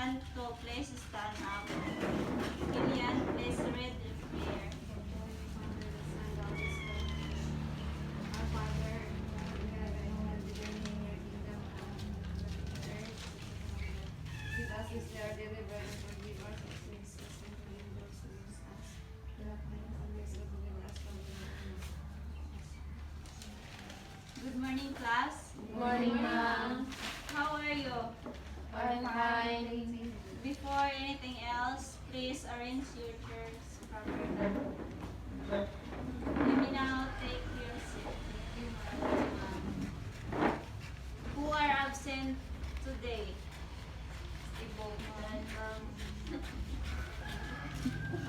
everyone to please stand up. Kilian, please read the prayer. Our Father, in heaven, hallowed be your name, your kingdom come, on earth. Give us this day our daily bread, and forgive us our sins, as we forgive those who sin us. Do not bring us into temptation, but deliver us from evil. Good morning, class. Good morning, ma'am. How are you? I'm fine. Before anything else, please arrange your chairs properly. Let me now take your seat. Who are absent today?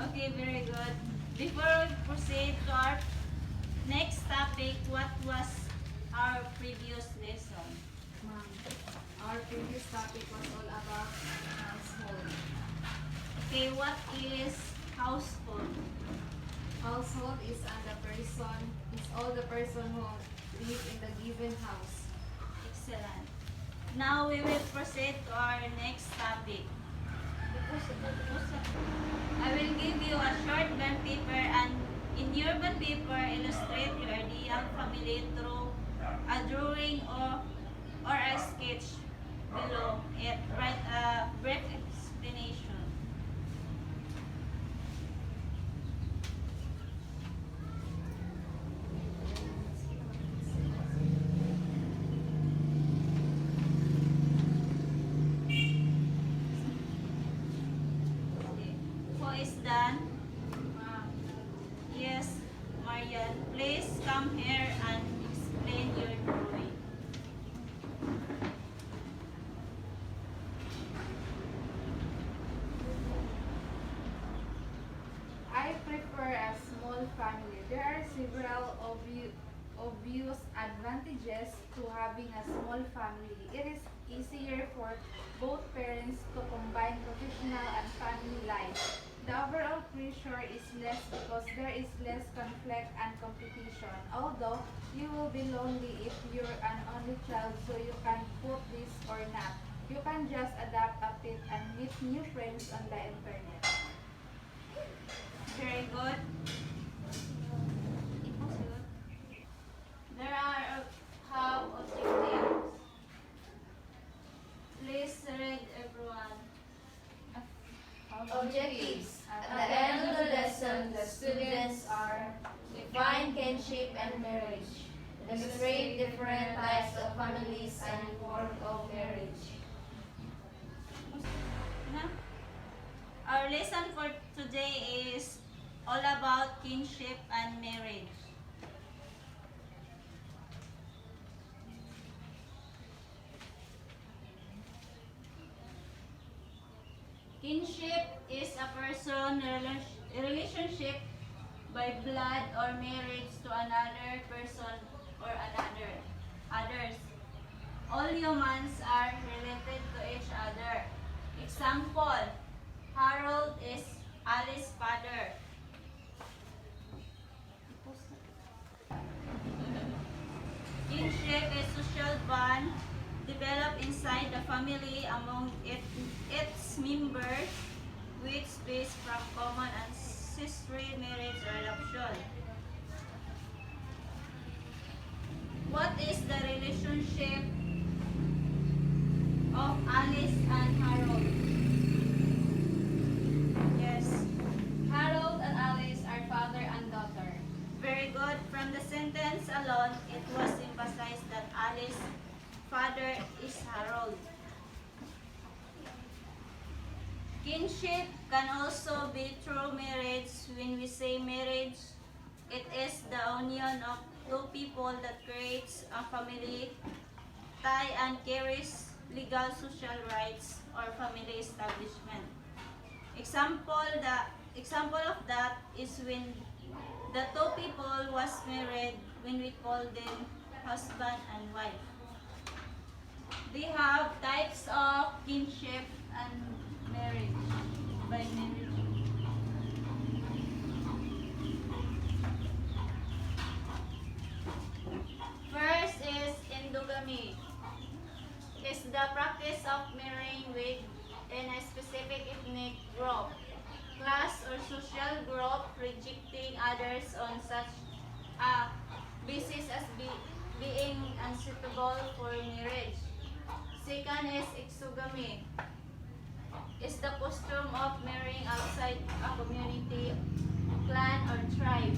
Okay, very good. Before we proceed to our next topic, what was our previous lesson? Ma'am, our previous topic was all about household. Okay, what is household? Household is all the person who live in the given house. Excellent. Now we will proceed to our next topic. I will give you a short bond paper, and in your bond paper, illustrate your ideal family through a drawing or a sketch below it. Write a brief explanation. Okay. Who is done? Yes, Marian. Please come here and explain your drawing. I prefer a small family. There are several obvious advantages to having a small family. It is easier for both parents to combine professional and family life. The overall pressure is less because there is less conflict and competition. Although you will be lonely if you're an only child, so you can cook this or not. You can just adapt a bit and meet new friends on the internet. Very good. There are how objectives. Please read everyone. Objectives. At the end of the lesson, the students are define kinship and marriage, demonstrate different types of families and work of marriage. Our lesson for today is all about kinship and marriage. Kinship is a relationship by blood or marriage to another person or others. All humans are related to each other. Example, Harold is Alice's father. Kinship is social bond developed inside the family among its members, which based from common ancestry, marriage, or adoption. What is the relationship of Alice and Harold? Yes. Harold and Alice are father and daughter. Very good. From the sentence alone, it was emphasized that Alice's father is Harold. Kinship can also be through marriage. When we say marriage, it is the union of two people that creates a family tie and carries legal social rights or family establishment. Example of that is when the two people was married, when we call them husband and wife. They have types of kinship and marriage by marriage. First is endogamy. It's the practice of marrying with in a social group rejecting others on such a basis as being unsuitable for marriage. Second is exogamy. Is the custom of marrying outside a community, clan, or tribe.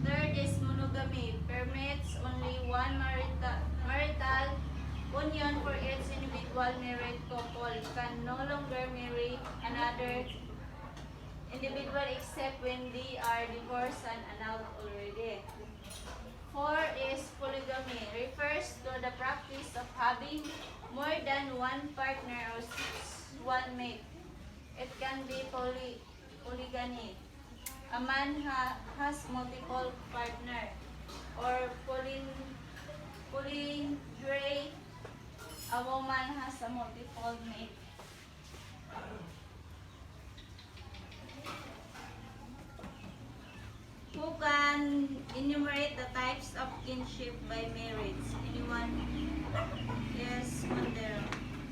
Third is monogamy. Permits only one marital union for each individual married couple. Can no longer marry another individual except when they are divorced and annulled already. Four is polygamy. Refers to the practice of having more than one partner or one mate. It can be polygamy. A man has multiple partner, or polyandry. A woman has a multiple mate. Who can enumerate the types of kinship by marriage? Anyone? Yes, Montero.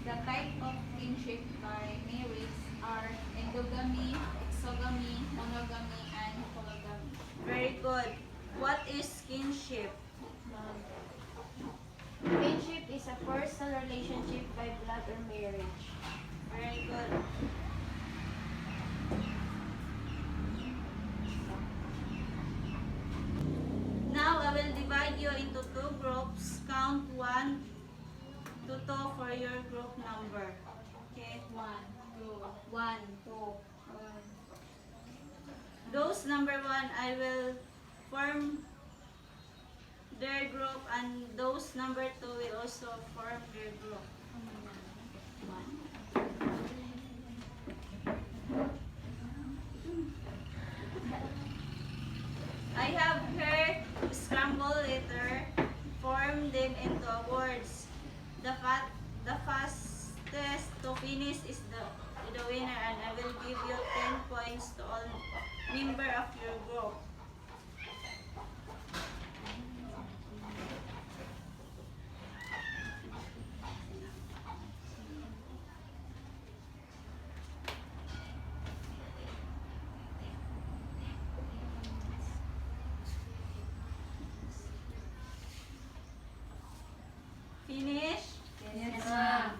The type of kinship by marriage are endogamy, exogamy, monogamy, and polygamy. Very good. What is kinship? Kinship is a personal relationship by blood or marriage. Very good. Now I will divide you into two groups. Count 1 to 2 for your group number. Okay? 1, 2. Those number 1, I will form their group, and those number 2 will also form their group. I have here scramble letter, form them into words. The fastest to finish is the winner, and I will give you 10 points to all member of your group. Finish? Yes, ma'am.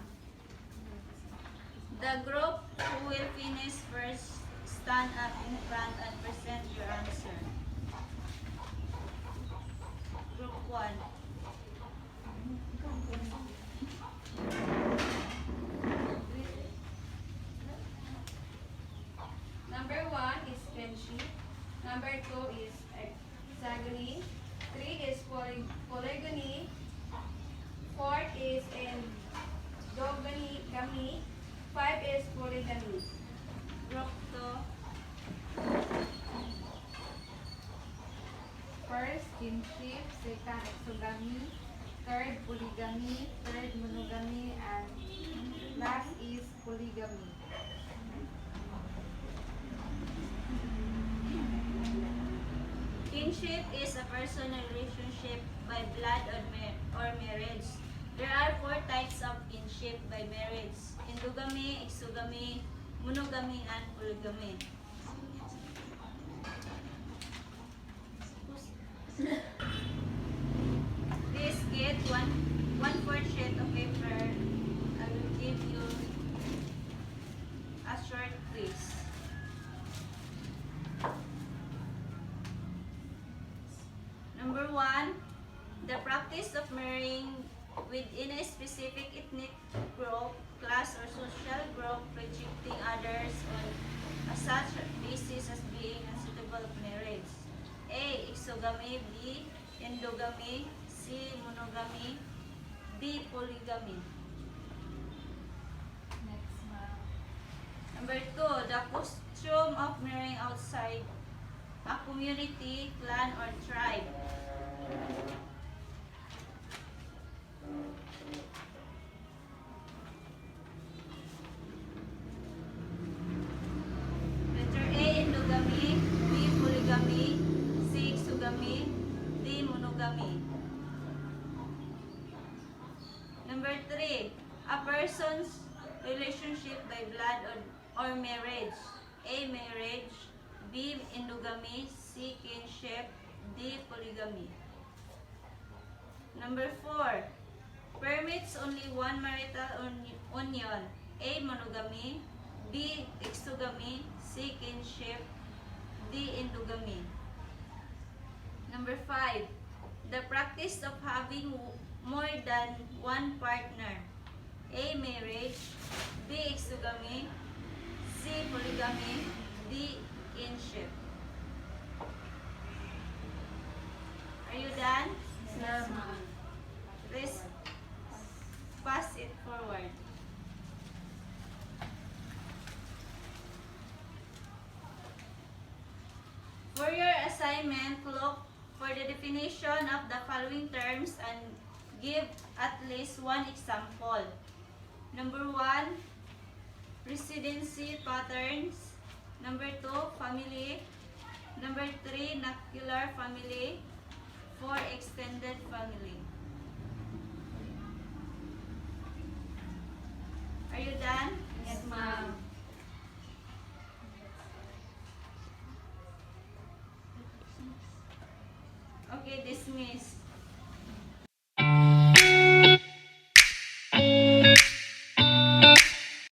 The group who will finish first, stand up in front and present your answer. Group 1. Number 1 is kinship. Number 2 is exogamy. 3 is polygamy. 4 is endogamy. 5 is polygamy. Group 2. First, kinship. Second, exogamy. Third, polygamy. Third, monogamy. And last is polygamy. Kinship is a personal relationship by blood or marriage. There are 4 types of kinship by marriage: endogamy, exogamy, monogamy, and polygamy. Please get one-fourth sheet of paper. I will give you a short quiz. Number 1, the practice of marrying within a specific ethnic group, class, or social group, rejecting others on a such basis as being unsuitable of marriage. A. Exogamy. B. Endogamy. C. Monogamy. D. Polygamy. Next, ma'am. Number 2, the custom of marrying outside a community, clan, or tribe. Letter A, endogamy. B, polygamy. C, exogamy. D, monogamy. Number 3, a person's relationship by blood or marriage. A. Marriage. B. Endogamy. C. Kinship. D. Polygamy. Number 4. Permits only one marital union. A. Monogamy. B. Exogamy. C. Kinship. D. Endogamy. Number 5. The practice of having more than one partner. A. Marriage. B. Exogamy. C. Polygamy. D. Kinship. Are you done? Yes, ma'am. Please pass it forward. For your assignment, look for the definition of the following terms and give at least one example. Number 1, residency patterns. Number 2, family. Number 3, nuclear family. 4, extended family. Are you done? Yes, ma'am. Okay, dismiss.